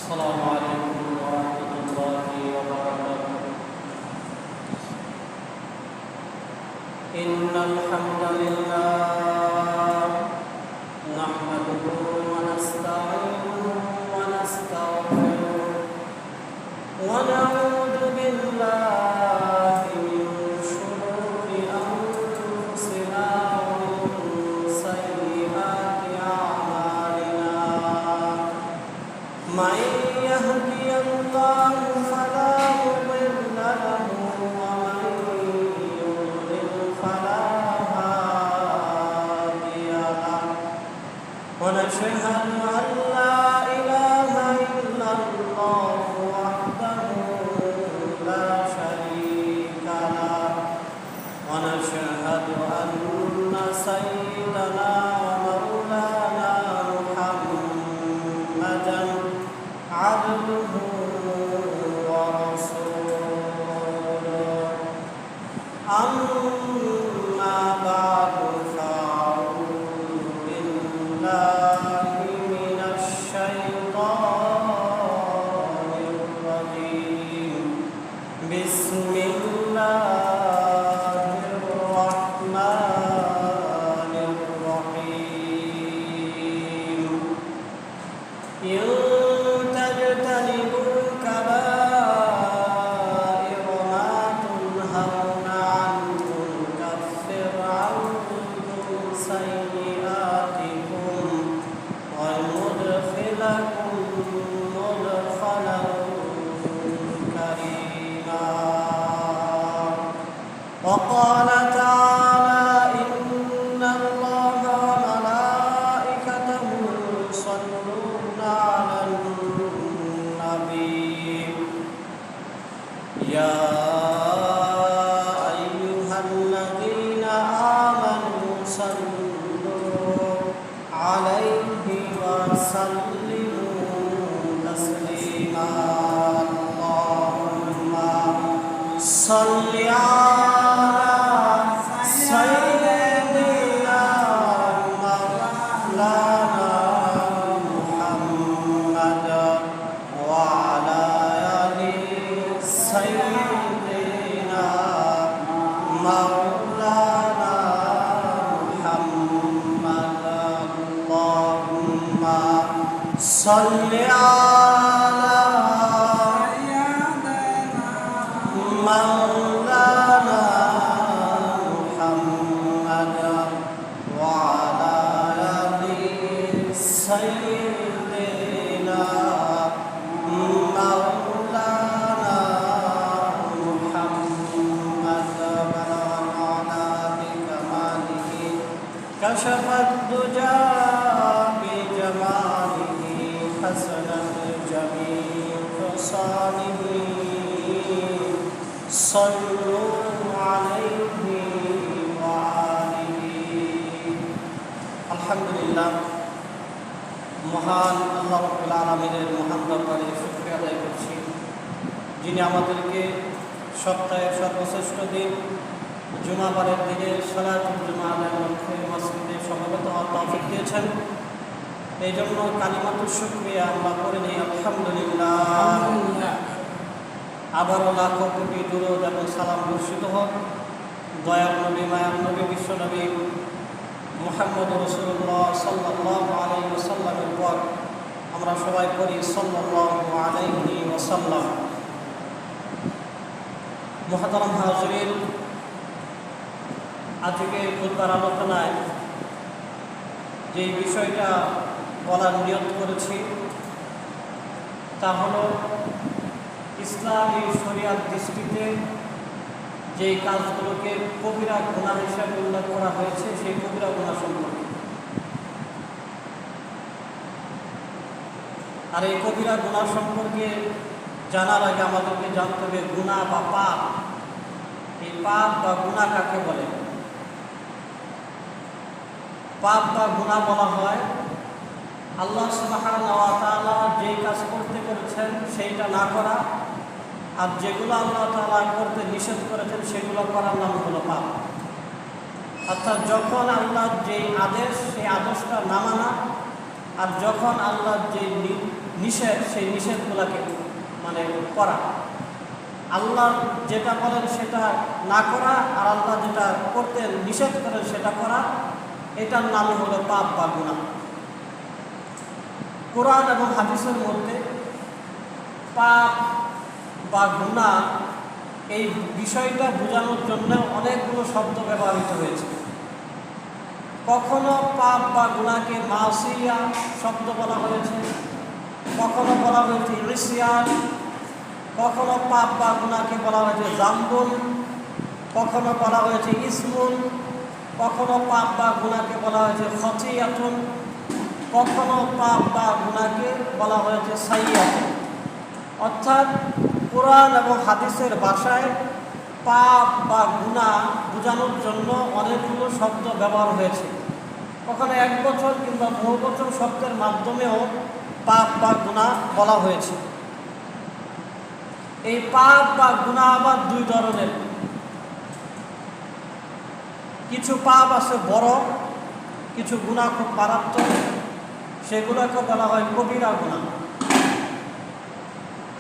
السلام عليكم ورحمة الله وبركاته. إن الحمد لله نحمده ونستعينه ونستغفره ونعوذ بالله من شرور أنفسنا ومن سيئات أعمالنا. من يهدي الله فلا مضل له ومن يضلل فلا هادي له ونشهد أن لا إله إلا الله وحده لا شريك له ونشهد أن سيدنا ومولانا محمدا عبده ورسوله. أما بعد فأعوذ بالله من الشيطان الرجيم. بسم الله الرحمن الرحيم. إن تجتنبوا كبائر ما تنهون عنه نكفر عنكم سيئاتكم وندخلكم مدخلا كريما. وقال تعالى إن الله وملائكته يصلون على النبي يا أيها الذين آمنوا صلوا عليه وسلموا تسليما. اللهم صل على سيدنا مولانا محمد وعلى آل سيدنا مولانا محمد. اللهم صل على مولانا محمد وعلى آل سيدنا مولانا محمد. بلغنا بكماله كشف الدجى بجماله حسنت جميع خصاله. صلوا عليه وآله. আলহামদুলিল্লাহ, মহান আল্লাহ রাব্বুল আলামিনের মহান দরবারে শুকরিয়া আদায় করছি, যিনি আমাদেরকে সপ্তাহের সর্বশ্রেষ্ঠ দিন জুমাবারের দিনে সালাতুল জুমা আদায়ের লক্ষ্যে মসজিদে সমবেত হওয়ার তৌফিক দিয়েছেন। এই জন্য কালিমাতুশ শুকরিয়া আমরা করে নিই আলহামদুলিল্লাহ। আবারও লাখো কোটি দুরূদ এবং সালাম বর্ষিত হোক দয়ার নবী, মায়ার নবী, বিশ্ব নবী মুহাম্মদ রাসূলুল্লাহ সাল্লাল্লাহু আলাইহি ওয়াসাল্লামের পর আমরা সবাই পড়ি সাল্লাল্লাহু আলাইহি ওয়াসাল্লাম। মুহতারাম হাজিরিন, আজকে খুতবার আলোচনায় যে বিষয়টা বলার নিয়ত করেছি তা হলো ইসলামী শরিয়াত দৃষ্টিতে যেই কাজগুলোকে কবিরা গুনাহ হিসাবে উল্লেখ করা হয়েছে সেই কবিরা গুনাহ সম্পর্কে। আর এই কবিরা গুনাহ সম্পর্কে জানার আগে আমাদেরকে জানতে হবে গুনাহ বা পাপ, এই পাপ বা গুনাহ কাকে বলে। পাপ বা গুনাহ বলা হয় আল্লাহ সুবহানাহু ওয়া তাআলা যেই কাজ করতে করেছেন সেইটা না করা, আর যেগুলো আল্লাহ তাআলা করতে নিষেধ করেছেন সেগুলো করার নাম হলো পাপ। অর্থাৎ যখন আল্লাহর যে আদেশ সেই আদেশটা না মানা, আর যখন আল্লাহর যে নিষেধ, সেই নিষেধগুলোকে মানে করা। আল্লাহ যেটা বলেন সেটা না করা, আর আল্লাহ যেটা করতে নিষেধ করেন সেটা করা, এটার নামই হলো পাপ বা গুনাহ। কোরআন এবং হাদিসের মধ্যে পাপ বা গুনাহ এই বিষয়টা বোঝানোর জন্য অনেকগুলো শব্দ ব্যবহৃত হয়েছে। কখনো পাপ বা গুনাহকে মাসিয়া শব্দ বলা হয়েছে, কখনো বলা হয়েছে ইসিয়ান, কখনো পাপ বা গুনাহকে বলা হয়েছে জাম্বুন, কখনো বলা হয়েছে ইসমুন, কখনো পাপ বা গুনাহকে বলা হয়েছে খতিয়াতুন, কখনো পাপ বা গুনাহকে বলা হয়েছে সাইয়াতুন। অর্থাৎ কোরআন এবং হাদিসের ভাষায় পাপ বা গুনাহ বোঝানোর জন্য অনেকগুলো শব্দ ব্যবহার হয়েছে। কখনো এক বছর কিংবা বহু বছর শব্দের মাধ্যমেও পাপ বা গুনাহ বলা হয়েছে। এই পাপ বা গুনাহ আবার দুই ধরনের। কিছু পাপ আছে বড়, কিছু গুনাহ খুব মারাত্মক, সেগুলোকে বলা হয় কবিরা গুনাহ।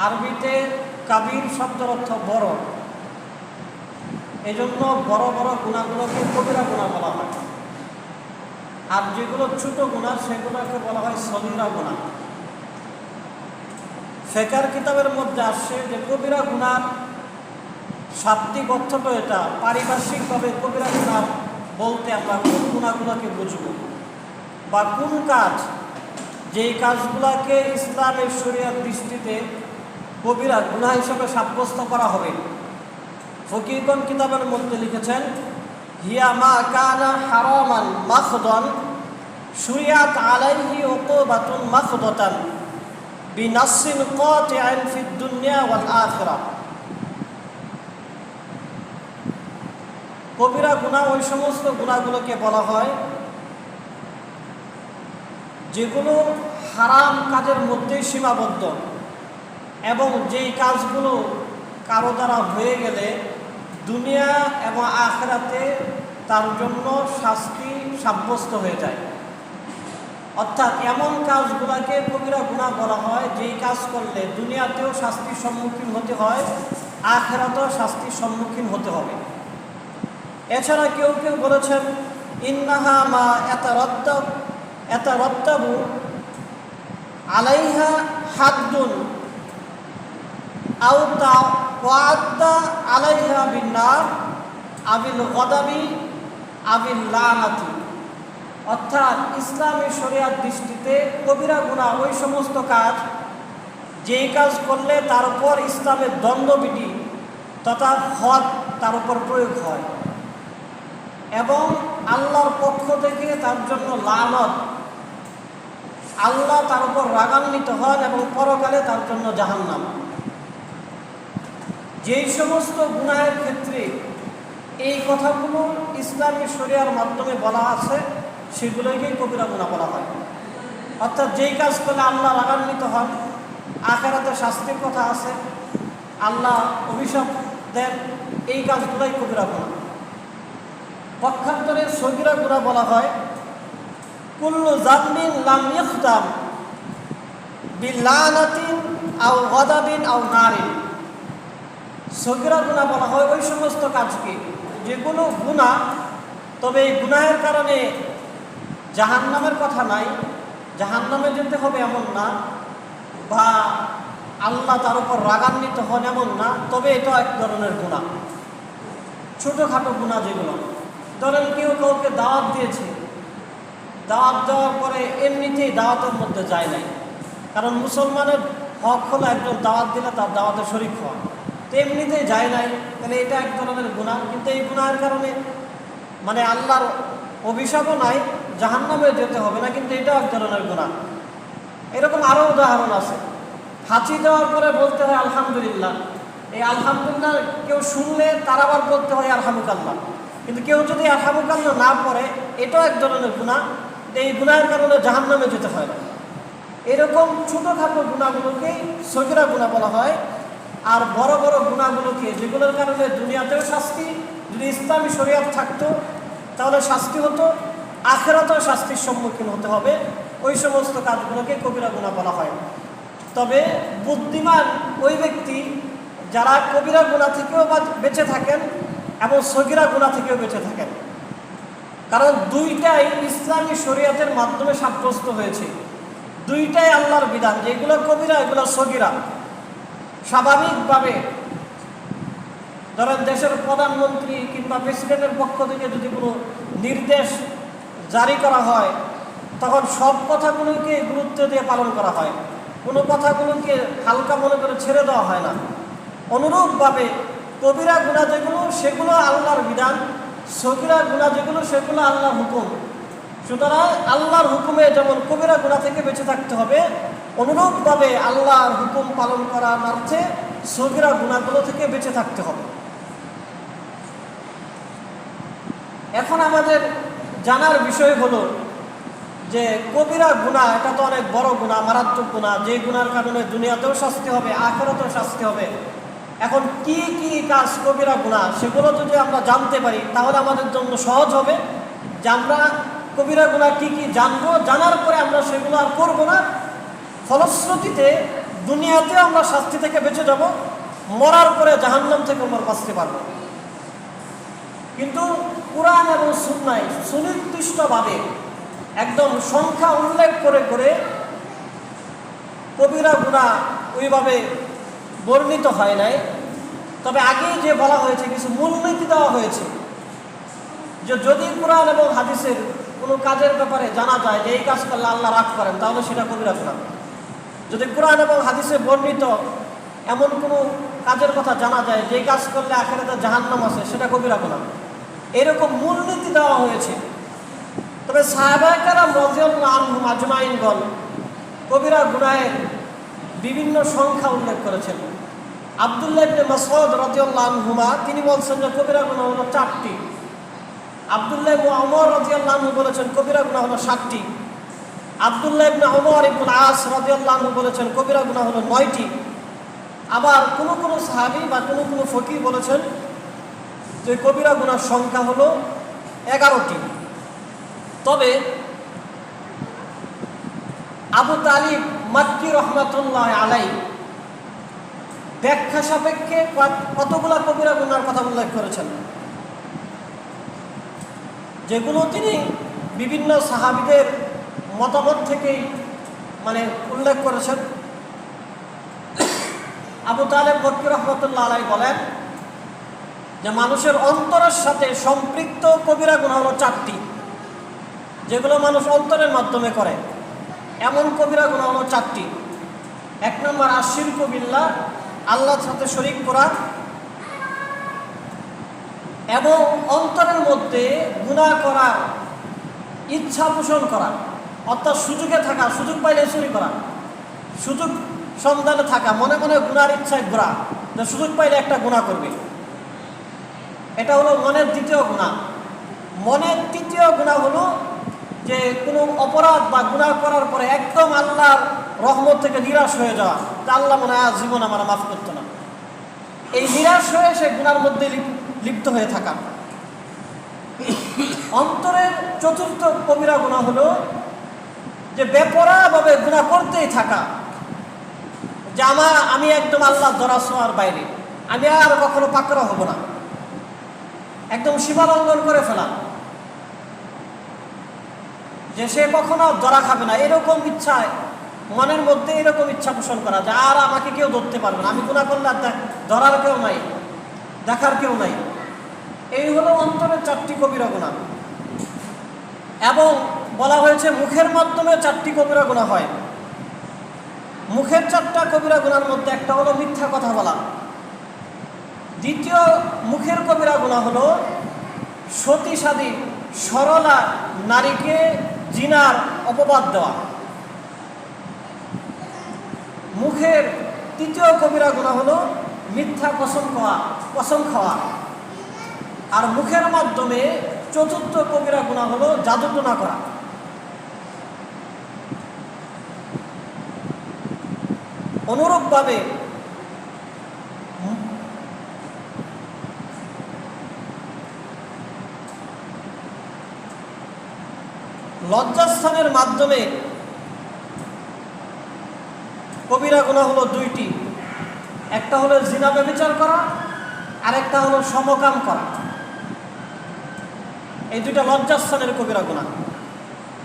আরবিতে কাবির শব্দের অর্থ বড়, এই জন্য বড় বড় গুনাহগুলোকে কবিরা গুনাহ বলা হয়। আর যেগুলো ছোট গুনাহ সেগুলোকে বলা হয় সগীরা গুনাহ। ফিকহের কিতাবের মধ্যে আসছে যে কবিরা গুনাহ শাব্দিক অর্থটা এটা, পারিভাষিকভাবে কবিরা গুনাহ বলতে আমরা কোন গুনাহগুলোকে বুঝব বা কোন কাজ, যেই কাজগুলোকে ইসলামের শরীয়ত দৃষ্টিতে কবিরা গুনাহ হিসেবে সাব্যস্ত করা হবে। ফকিহগণ কিতাবের মধ্যে লিখেছেন, হিয়া মা কানা হারামান মাখদান শুরিয়াত আলাইহি উকুবাতুন মাখদাতান বিনাসসিন কাতিআন ফিদ দুনিয়া ওয়াল আখিরাহ। কবিরা গুনাহ ওই সমস্ত গুনাহগুলোকে বলা হয় যেগুলো হারাম কাজের মধ্যেই সীমাবদ্ধ এবং যেই কাজগুলো কারো দ্বারা হয়ে গেলে দুনিয়া এবং আখিরাতে তার জন্য শাস্তি সাব্যস্ত হয়ে যায়। অর্থাৎ এমন কাজগুলোকে কবিরা গুনাহ বলা হয় যেই কাজ করলে দুনিয়াতেও শাস্তির সম্মুখীন হতে হয়, আখিরাতেও শাস্তির সম্মুখীন হতে হবে। এছাড়া কেউ কেউ বলেছেন, ইন্নাহা মা ইয়াতারাত্তাবু আলাইহা হাদ্দুন আও তাওয়াদ্দা আলাইহা বিন্নার আবিল গদাবি আবিল লানাতি। অর্থাৎ ইসলামী শরিয়াত দৃষ্টিতে কবিরা গুনাহ ওই সমস্ত কাজ যেই কাজ করলে তার উপর ইসলামের দণ্ডবিধি তথা হদ তার উপর প্রয়োগ হয় এবং আল্লাহর পক্ষ থেকে তার জন্য লানত, আল্লাহ তার উপর রাগান্বিত হন এবং পরকালে তার জন্য জাহান্নাম। যেই সমস্ত গুনাহের ক্ষেত্রে এই কথাগুলো ইসলামী শরিয়ার মাধ্যমে বলা আছে সেগুলোকেই কবিরা গুনাহ বলা হয়। অর্থাৎ যেই কাজ করলে আল্লাহ রাগান্বিত হন, আখিরাতে শাস্তির কথা আছে, আল্লাহ অভিশাপ দেন, এই কাজগুলোই কবিরা গুনাহ। পক্ষান্তরে সগীরা গুনাহ বলা হয় কুল্লু যামবিন লাম ইখতাম বিলানাতিন আও গাদাবিন আও নারিন। সগীরা গুনাহ বলা হয় ওই সমস্ত কাজকে যেগুলো গুনাহ, তবে এই গুনাহের কারণে জাহান্নামের কথা নাই, জাহান্নামে যেতে হবে এমন না, বা আল্লাহ তার উপর রাগান্বিত হন এমন না, তবে এটা এক ধরনের গুনাহ। ছোটোখাটো গুনাহ যেগুলো, ধরেন কেউ কাউকে দাওয়াত দিয়েছে, দাওয়াত দেওয়ার পরে এমনিতেই দাওয়াতের মধ্যে যায় নাই, কারণ মুসলমানের হক হলো একজন দাওয়াত দিলে তার দাওয়াতে শরীক হওয়া, তো এমনিতেই যায় নাই, তাহলে এটা এক ধরনের গুনাহ। কিন্তু এই গুনাহের কারণে মানে আল্লাহর অভিশাপও নাই, জাহান্নামে যেতে হবে না, কিন্তু এটাও এক ধরনের গুনাহ। এরকম আরও উদাহরণ আছে। হাঁচি দেওয়ার পরে বলতে হয় আলহামদুলিল্লাহ, এই আলহামদুলিল্লাহ কেউ শুনলে তার আবার বলতে হয় আরহামুকাল্লাহ, কিন্তু কেউ যদি আরহামুকাল্লাহ না পড়ে এটাও এক ধরনের গুনাহ, এই গুনাহের কারণে জাহান্নামে যেতে হয় না। এরকম ছোটোখাটো গুনাহগুলোকেই সগীরা গুনাহ বলা হয়। আর বড় বড় গুনাহগুলোকে যেগুলোর কারণে দুনিয়াতেও শাস্তি, যদি ইসলামী শরিয়াত থাকতো তাহলে শাস্তি হতো, আখিরাতেও শাস্তির সম্মুখীন হতে হবে, ওই সমস্ত কাজগুলোকে কবিরা গুনাহ বলা হয়। তবে বুদ্ধিমান ওই ব্যক্তি যারা কবিরা গুনাহ থেকেও বেঁচে থাকেন এবং সগীরা গুনাহ থেকেও বেঁচে থাকেন, কারণ দুইটাই ইসলামী শরীয়তের মাধ্যমে সাব্যস্ত হয়েছে, দুইটাই আল্লাহর বিধান, যেগুলো কবিরা এগুলো সগীরা। স্বাভাবিকভাবে ধরেন দেশের প্রধানমন্ত্রী কিংবা প্রেসিডেন্টের পক্ষ থেকে যদি কোনো নির্দেশ জারি করা হয় তখন সব কথাগুলোকে গুরুত্ব দিয়ে পালন করা হয়, কোনো কথাগুলোকে হালকা মনে করে ছেড়ে দেওয়া হয় না। অনুরূপভাবে কবিরা গুনাহ যেগুলো সেগুলো আল্লাহর বিধান, সগীরা গুনাহ যেগুলো সেগুলো আল্লাহর হুকুম। সুতরাং আল্লাহর হুকুমে যেমন কবিরা গুনাহ থেকে বেঁচে থাকতে হবে, অনুরূপভাবে আল্লাহর হুকুম পালন করার অর্থে সগীরা গুনাহগুলো থেকে বেঁচে থাকতে হবে। এখন আমাদের জানার বিষয় হলো যে কবিরা গুনাহ এটা তো অনেক বড় গুনাহ, মারাত্মক গুনাহ, যে গুনার কারণে দুনিয়াতেও শাস্তি হবে, আখিরাতেও শাস্তি হবে। এখন কি কি কাজ কবিরা গুনাহ সেগুলো যদি আমরা জানতে পারি তাহলে আমাদের জন্য সহজ হবে যে আমরা কবিরা গুনাহ কি কি জানবো, জানার পরে আমরা সেগুলো আর করবো না। ফলশ্রুতিতে দুনিয়াতেও আমরা শাস্তি থেকে বেঁচে যাব, মরার পরে জাহান্নাম থেকে আমরা বাঁচতে পারবো। কিন্তু কুরআন এবং সুন্নাহয় সুনির্দিষ্টভাবে একদম সংখ্যা উল্লেখ করে করে কবিরা গুনাহ ওইভাবে বর্ণিত হয় নাই। তবে আগেই যে বলা হয়েছে কিছু মূলনীতি দেওয়া হয়েছে যে যদি কোরআন এবং হাদিসের কোনো কাজের ব্যাপারে জানা যায় যে এই কাজ করলে আল্লাহ রাগ করেন তাহলে সেটা কবিরা গুনাহ। যদি কোরআন এবং হাদিসে বর্ণিত এমন কোনো কাজের কথা জানা যায় যে কাজ করলে আখিরাতে জাহান্নাম আছে সেটা কবিরা গুনাহ, এরকম মূলনীতি দেওয়া হয়েছে। তবে সাহাবায়ে কেরাম রাদিয়াল্লাহু আনহুম আজমাইনগণ কবিরা গুনাহের বিভিন্ন সংখ্যা উল্লেখ করেছেন। আব্দুল্লাহ ইবনে মাসউদ রাদিয়াল্লাহু আনহুমা তিনি বলছেন যে কবিরা গুনাহ হলো 4টি। আব্দুল্লাহ ইবনে ওমর রাদিয়াল্লাহু আনহু বলেছেন কবিরা গুনাহ হলো 7টি। আব্দুল্লাহ ইবনে ওমর ইবনে আস রাদিয়াল্লাহু আনহু বলেছেন কবিরা গুনাহ হলো 9টি। আবার কোন কোন সাহাবী বা কোন কোন ফকিহ বলেছেন যে কবিরা গুনাহর সংখ্যা হলো 11টি। তবে আবু তালিব মাক্কি রহমাতুল্লাহ আলাইহি ব্যাখ্যা সাপেক্ষে কতগুলা কবিরা গুনাহর কথা উল্লেখ করেছেন, যেগুলো তিনি বিভিন্ন সাহাবীদের মতামত থেকেই উল্লেখ করেছেন। আবু তালেব মাক্কি রহমাতুল্লাহ আলাইহি বলেন যে মানুষের অন্তরের সাথে সম্পৃক্ত কবিরা গুনাহ হলো 4টি, যেগুলো মানুষ অন্তরের মাধ্যমে করে, এমন কবিরা গুনাহ হলো 4টি। 1 নম্বর আশিরকু বিল্লাহ, আল্লাহর সাথে শরীক করা, এবং অন্তরের মধ্যে গুনাহ করার ইচ্ছা পোষণ করা, অর্থাৎ সুযোগে থাকা, সুযোগ পাইলে চুরি করা, সুযোগ সন্ধানে থাকা, মনে মনে গুনার ইচ্ছায় ঘোরা, যে সুযোগ পাইলে একটা গুনাহ করবে, এটা হলো মনের দ্বিতীয় গুনাহ। মনের তৃতীয় গুনাহ হলো যে কোনো অপরাধ বা গুনাহ করার পরে একদম আল্লাহর রহমত থেকে নিরাশ হয়ে যাওয়া, যে আল্লাহ মনে হয় জীবন আমার মাফ করতো না, এই নিরাশ হয়ে সে গুনার মধ্যে লিপ্ত হয়ে থাকা। অন্তরের চতুর্থ কবিরা গুনাহ হলো যে বেপরোয়াভাবে গুনাহ করতেই থাকা, যে আমি একদম আল্লাহর ধরা ছোঁয়ার বাইরে, আমি আর কখনো পাকড়া হব না, একদম সীমা লঙ্ঘন করে ফেলা, যে সে কখনো ধরা খাবে না, এরকম ইচ্ছায় মনের মধ্যে এরকম ইচ্ছা পোষণ করা যে আর আমাকে কেউ ধরতে পারবে না, আমি গুনাহ করলে আর ধরার কেউ নাই, দেখার কেউ নাই। এই হলো অন্তরের 4টি কবিরা গুনাহ। এবং বলা হয়েছে মুখের মাধ্যমে 4টি কবিরা গুনাহ হয়। মুখের 4টা কবিরা গুনাহর মধ্যে একটা হলো মিথ্যা কথা বলা। দ্বিতীয় মুখের কবিরা গুনাহ হলো সতীসাধী সরলা নারীকে জিনার অপবাদ দেওয়া। মুখের তৃতীয় কবিরা গুনাহ হলো মিথ্যা কসম খাওয়া। আর মুখের মাধ্যমে চতুর্থ কবিরা গুনাহ হলো জাদুটোনা করা। অনুরূপভাবে লজ্জাস্থানের মাধ্যমে কবিরা গুনাহ হলো দুইটি, একটা হলো জিনা ব্যভিচার করা, আর একটা হলো সমকাম করা। এই দুইটা লজ্জাস্থানের কবিরা গুনাহ।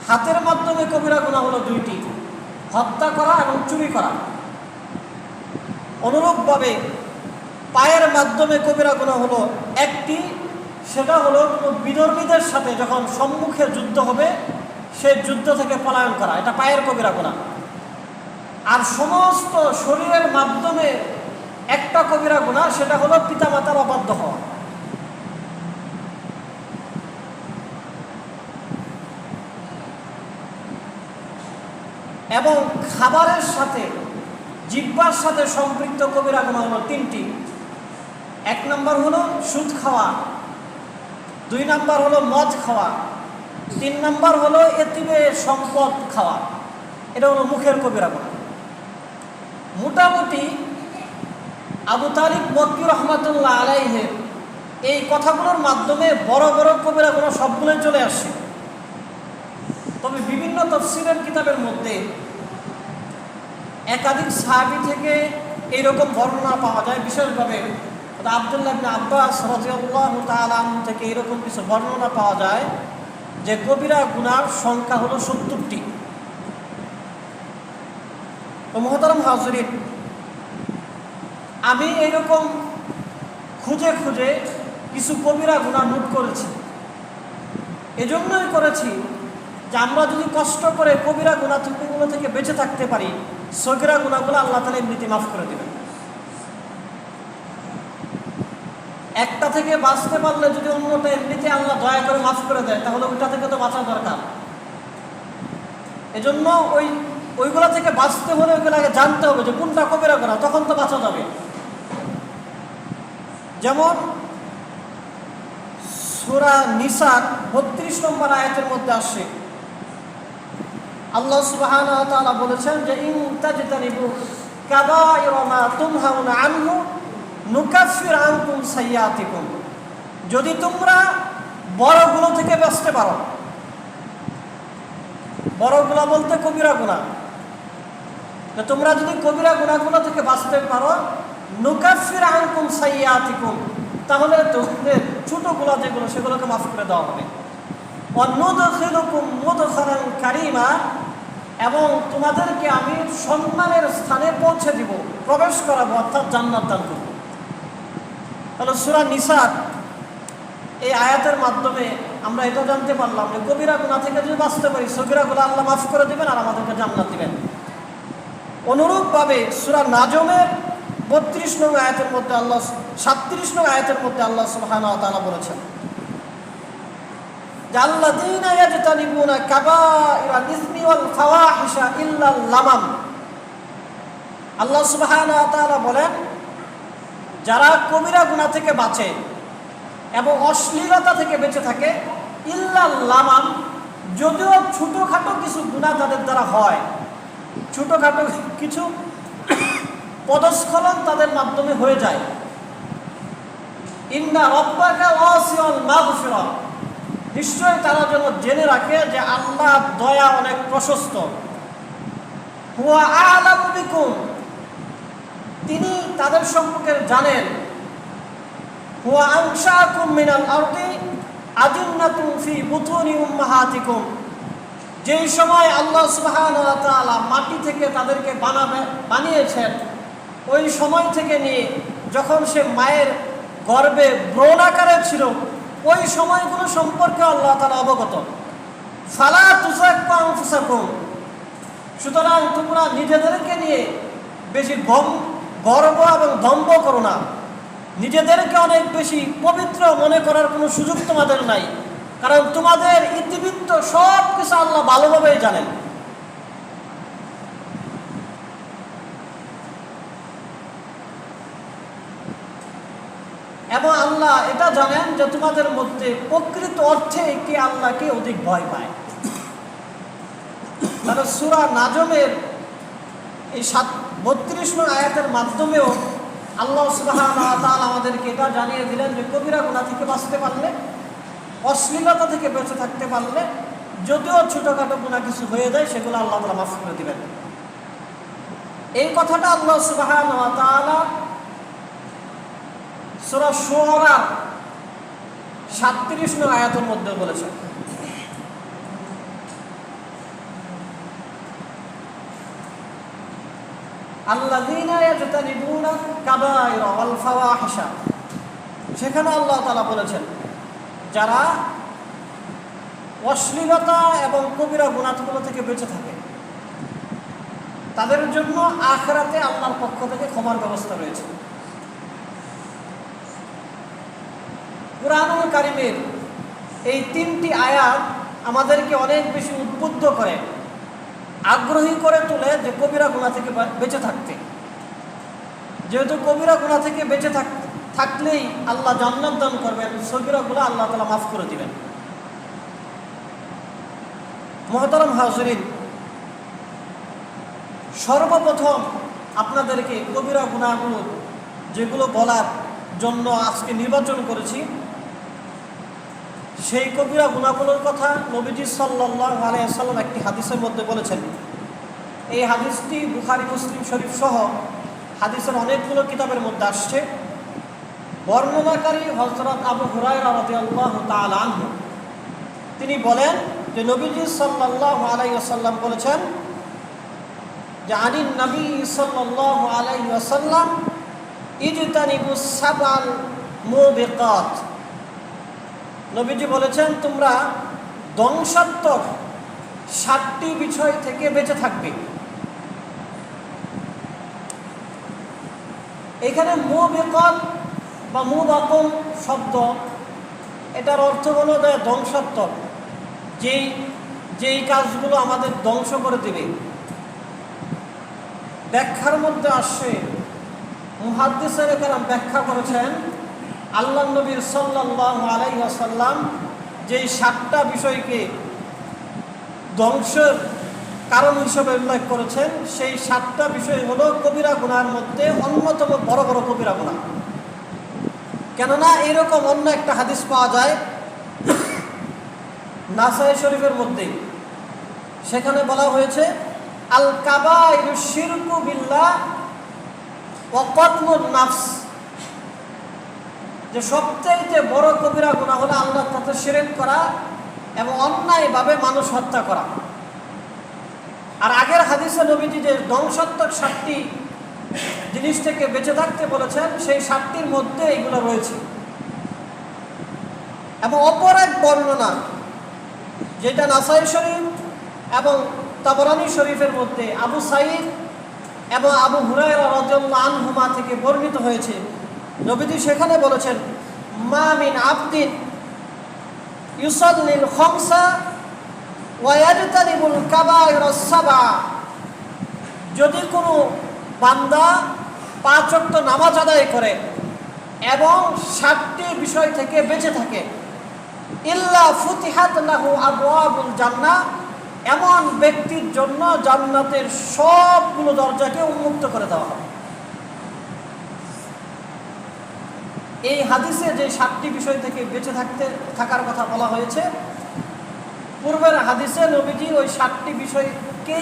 হাতের মাধ্যমে কবিরা গুনাহ হলো দুইটি, হত্যা করা এবং চুরি করা। অনুরূপভাবে পায়ের মাধ্যমে কবিরা গুনাহ হলো একটি, সেটা হলো বিধর্মীদের সাথে যখন সম্মুখে যুদ্ধ হবে সে যুদ্ধ থেকে পলায়ন করা, এটা পায়ের কবিরা গুনাহ। আর সমস্ত শরীরের মাধ্যমে একটা কবিরা গুনাহ, সেটা হলো পিতামাতার অবাধ্য হওয়া। এবং খাবারের সাথে জিহ্বার সাথে সম্পৃক্ত কবিরা গুনাহ হলো তিনটি। এক নম্বর হলো সুদ খাওয়া, দুই নম্বর হলো মদ খাওয়া, তিন নম্বর হলো এতিমের সম্পদ খাওয়া। এটা হলো মুখের কবিরা গুনাহ। মোটামুটি আবু তালিব মক্কি রহমাতুল্লাহ আলাইহির এই কথাগুলোর মাধ্যমে বড় বড় কবিরা গুনাহ সবগুলোই চলে আসে। তবে বিভিন্ন তাফসীরের কিতাবের মধ্যে একাধিক সাহাবী থেকে এইরকম বর্ণনা পাওয়া যায়। বিশেষভাবে আব্দুল্লাহ ইবনে আব্বাস রাদিয়াল্লাহু তাআলা আনহু থেকে এরকম কিছু বর্ণনা পাওয়া যায় যে কবিরা গুনাহর সংখ্যা হলো 70টি। তো মুহতারাম হাজরিন, আমি এইরকম খুঁজে খুঁজে কিছু কবিরা গুনাহ নোট করেছি। এজন্যই করেছি যে আমরা যদি কষ্ট করে কবিরা গুনাহগুলো থেকে বেঁচে থাকতে পারি, সগীরা গুনাহগুলো আল্লাহ তাআলা এমনিতে মাফ করে দেবেন। একটা থেকে বাঁচতে পারলে যদি অন্যটা এমনিতে আল্লাহ দয়া করে মাফ করে দেয়, তাহলে ওইটা থেকে তো বাঁচা দরকার। এজন্য ওইগুলা থেকে বাঁচতে হলে ওইগুলো আগে জানতে হবে যে কোনটা কবিরা গুনাহ, তখন তো বাঁচা যাবে। যেমন সূরা নিসার 32 নম্বর আয়াতের মধ্যে আসে, আল্লাহ সুবহানাহু ওয়া তাআলা বলেছেন যে ইন তাজতানিবু কাবায়িরা মা তুনহাউনা আনহু নুকাফির আনকুম সাইয়্যাতিকুম। যদি তোমরা বড়গুলো থেকে বাঁচতে পারো, বড়গুলো বলতে কবিরা গুনাহ, তোমরা যদি কবিরা গুনাহগুলো থেকে বাঁচতে পারো, নুকাফির আনকুম সাইয়্যাতিকুম, তাহলে তোমাদের ছোটগুলো যেগুলো সেগুলোকে মাফ করে দেওয়া হবে। ওয়ানুদখিলুকুম মুদখালান কারীমা, এবং তোমাদেরকে আমি সম্মানের স্থানে পৌঁছে দিব, প্রবেশ করাবো, অর্থাৎ জান্নাত দান করব। তাহলে সূরা নিসার এই আয়াতের মাধ্যমে আমরা এটা জানতে পারলাম যে কবিরা গুনাহ থেকে যদি বাঁচতে পারি, সগীরাগুলো আল্লাহ মাফ করে দিবেন আর আমাদেরকে জান্নাত দিবেন। অনুরূপভাবে সূরা নাজমের 32 নং আয়াতের মধ্যে আল্লাহ 37 নং আয়াতের মধ্যে আল্লাহ সুবহানাহু ওয়া তাআলা বলেছেন যে আল্লাযীনা ইয়াজতানিবুনা কাবাইরাল ইসমি ওয়াল ফাওয়াহিশা ইল্লাল লামাম। আল্লাহ সুবহানাহু ওয়া তাআলা বলেন, যারা কবিরা গুনাহ থেকে বাঁচে এবং অশ্লীলতা থেকে বেঁচে থাকে, ইল্লাল লামাম, যদিও ছোটোখাটো কিছু গুনাহ তাদের দ্বারা হয়, ছোটোখাটো কিছু পদস্খলন তাদের মাধ্যমে হয়ে যায়। ইন্না রাব্বাকা ওয়াসিউল মাগফিরা, নিশ্চয় তারা যেন জেনে রাখে যে আল্লাহ দয়া অনেক প্রশস্ত। হুয়া আ'লামু বিকুম, তিনি তাদের সম্পর্কে জানেন। হুয়া আনশাকুম মিনাল আরদি আজিন্নাতুম ফি বুতুনি উম্মাহাতিকুম, যেই সময় আল্লাহ সুবহানাহু ওয়া তাআলা মাটি থেকে তাদেরকে বানিয়েছেন, ওই সময় থেকে নিয়ে যখন সে মায়ের গর্ভে ব্রণ আকারে ছিল, ওই সময়গুলো সম্পর্কে আল্লাহ তাআলা অবগত। ফালা তুযাক্কু আনফুসাকুম, সুতরাং তোমরা নিজেদেরকে নিয়ে বেশি গর্ব এবং দম্ভ করো না, নিজেদেরকে অনেক বেশি পবিত্র মনে করার কোনো সুযোগ তোমাদের নাই, কারণ তোমাদের ইতিবৃত্ত সব কিছু আল্লাহ ভালোভাবেই জানেন। এবং আল্লাহ এটা জানেন যে তোমাদের মধ্যে প্রকৃত অর্থে কে আল্লাহকে অধিক ভয় পায়। তাহলে সূরা নাজমের এই 32 নং আয়াতের মাধ্যমেও আল্লাহ সুবহানাহু ওয়া তাআলা আমাদেরকে এটা জানিয়ে দিলেন যে কবিরা গুনাহ থেকে বাঁচতে পারলে, অশ্লীলতা থেকে বেঁচে থাকতে পারলে, যদিও ছোটোখাটো গুনাহ কিছু হয়ে যায়, সেগুলো আল্লাহ তাআলা মাফ করে দিবেন। এই কথাটা আল্লাহ সুবহানাহু ওয়া তাআলা সূরা শুআরা 37 নং আয়াতের মধ্যে বলেছেন। আল্লাযীনা ইয়াজতানিবুনা কাবায়িরা ওয়াল ফাওয়াহিশা, সেখানে আল্লাহ তাআলা বলেছেন যারা অশ্লীলতা এবং কবিরা গুনাহগুলো থেকে বেঁচে থাকে তাদের জন্য আখিরাতে আল্লাহর পক্ষ থেকে ক্ষমার ব্যবস্থা রয়েছে। কুরআনুল কারীমের এই 3টি আয়াত আমাদেরকে অনেক বেশি উদ্বুদ্ধ করে, আগ্রহী করে তোলে যে কবিরা গুনাহ থেকে বেঁচে থাকতে। যেহেতু কবিরা গুনাহ থেকে বেঁচে থাকলেই আল্লাহ জান্নাত দান করবেন, সগীরাগুলো আল্লাহ তাআলা মাফ করে দিবেন। মুহতারাম হাজিরিন, সর্বপ্রথম আপনাদেরকে কবিরা গুনাহগুলো যেগুলো বলার জন্য আজকে নির্বাচন করেছি, সেই কবিরা গুনাহগুলোর কথা নবীজি সাল্লাল্লাহু আলাইহি ওয়াসাল্লাম একটি হাদিসের মধ্যে বলেছেন। এই হাদিসটি বুখারী মুসলিম শরীফ সহ হাদিসের অনেকগুলো কিতাবের মধ্যে আসছে। বর্ণনাকারী হযরত আবু হুরায়রা রাদিয়াল্লাহু তাআলা আনহু, তিনি বলেন যে নবীজি সাল্লাল্লাহু আলাইহি ওয়াসাল্লাম বলেছেন যে আনিন নবী সাল্লাল্লাহু আলাইহি ওয়াসাল্লাম ইজতানিবুস সাবআল মুবিকাত, নবীজি বলেছেন তোমরা ধ্বংসাত্মক 7টি বিষয় থেকে বেঁচে থাকবে। এখানে মুবিকাত বা মুবাকুন শব্দ, এটার অর্থ হলো ধ্বংসাত্মক, যেই কাজগুলো আমাদের ধ্বংস করে দেবে। ব্যাখ্যার মধ্যে আসছে, মুহাদ্দিসিনে কেরাম ব্যাখ্যা করেছেন আল্লাহ নবী সাল্লাল্লাহু আলাইহি ওয়াসাল্লাম যেই 7টা বিষয়কে ধ্বংসের কারণ হিসেবে উল্লেখ করেছেন, সেই 7টা বিষয় হলো কবিরা গুনাহের মধ্যে অন্যতম বড় বড় কবিরা গুনাহ। কেননা এরকম অন্য একটা হাদিস পাওয়া যায় নাসাই শরীফের মধ্যে, সেখানে বলা হয়েছে আল কাবাইরু শিরকু বিল্লাহ ওয়া কতলুন নাফস, যে সবচেয়ে বড় কবিরা গুনাহ হলো আল্লাহর সাথে শিরক করা এবং অন্যায়ভাবে মানুষ হত্যা করা। আর আগের হাদিসে নবীজি যে ধ্বংসাত্মক 7টি জিনিস থেকে বেঁচে থাকতে বলেছেন, সেই 7টির মধ্যে এগুলো রয়েছে। এবং অপর এক বর্ণনা যেটা নাসাই শরীফ এবং তাবরানী শরীফের মধ্যে আবু সাঈদ এবং আবু হুরায়রা রাদিয়াল্লাহু আনহুমা থেকে বর্ণিত হয়েছে, নবীজি সেখানে বলেছেন মা মিন আবদিন ইউসাল্লিল খামসা ওয়া ইয়াজতানিবুল কাবায়িরাস সাবআ, যদি কোনো বান্দা 5 ওয়াক্ত নামাজ আদায় করে এবং 7টি বিষয় থেকে বেঁচে থাকে, ইল্লা ফুতিহাত লাহু আবওয়াবুল জান্নাহ, এমন ব্যক্তির জন্য জান্নাতের সবগুলো দরজাকে উন্মুক্ত করে দেওয়া হবে। এই হাদিসে যে 7টি বিষয় থেকে বেঁচে থাকার কথা বলা হয়েছে, পূর্বের হাদিসে নবীজি ওই 7টি বিষয়কে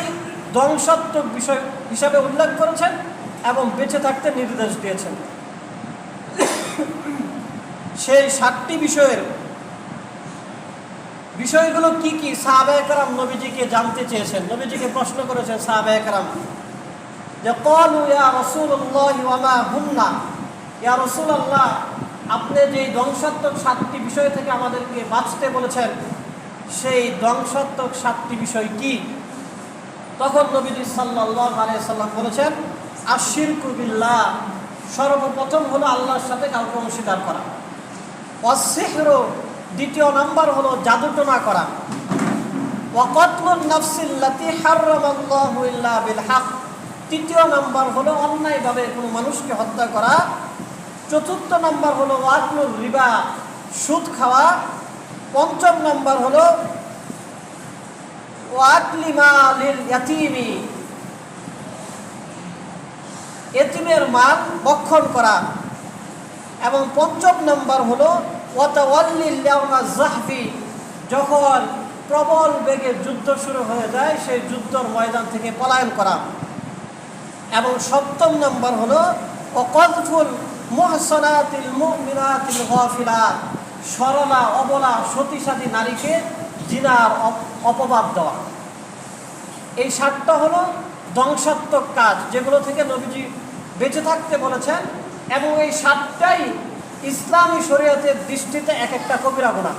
ধ্বংসাত্মক বিষয় হিসাবে উল্লেখ করেছেন এবং বেঁচে থাকতে নির্দেশ দিয়েছেন। সেই 7টি বিষয়গুলো কি কি সাহাবায়ে কেরাম নবীজিকে জানতে চেয়েছেন, নবীজিকে প্রশ্ন করেছেন সাহাবায়ে কেরাম যে ক্বালু ইয়া রাসূলুল্লাহ ওয়া মা হুন্না, ইয়া রাসূলুল্লাহ আপনি যে ধ্বংসাত্মক 7টি বিষয় থেকে আমাদেরকে বাঁচতে বলেছেন, সেই ধ্বংসাত্মক 7টি বিষয় কি? তখন নবীজি সাল্লাল্লাহু আলাইহি সাল্লাম বলেছেন আশিরকু বিল্লাহ, সর্বপ্রথম হলো আল্লাহর সাথে কাউকে অংশীদার করা। ওয়াসসিহরু, দ্বিতীয় নাম্বার হলো জাদুটোনা করা। ওয়া কতলুন নাফসিল্লাতী হারামাল্লাহু ইল্লা বিল হক, তৃতীয় নাম্বার হলো অন্যায়ভাবে কোনো মানুষকে হত্যা করা। চতুর্থ নাম্বার হলো ওয়াকলুর রিবা, সুদ খাওয়া। পঞ্চম নাম্বার হলো ওয়াকলি মালিল ইয়াতীমি, এতিমের মাল ভক্ষণ করা। এবং পঞ্চম নাম্বার হলো ওয়াতাওয়াল্লিল ইয়াউমা যাহফি, যখন প্রবল বেগে যুদ্ধ শুরু হয়ে যায় সেই যুদ্ধের ময়দান থেকে পলায়ন করা। এবং 7ম নম্বর হলো ওয়াকযফুল মুহসানাতিল মুমিনাতিল গাফিলাত, সরলা অবলা সতীসাধী নারীকে জিনার অপবাদ দেওয়া। এই 7টা হলো ধ্বংসাত্মক কাজ, যেগুলো থেকে নবীজি বেঁচে থাকতে বলেছেন, এবং এই 7টাই ইসলামী শরীয়তের দৃষ্টিতে এক একটা কবিরা গুনাহ।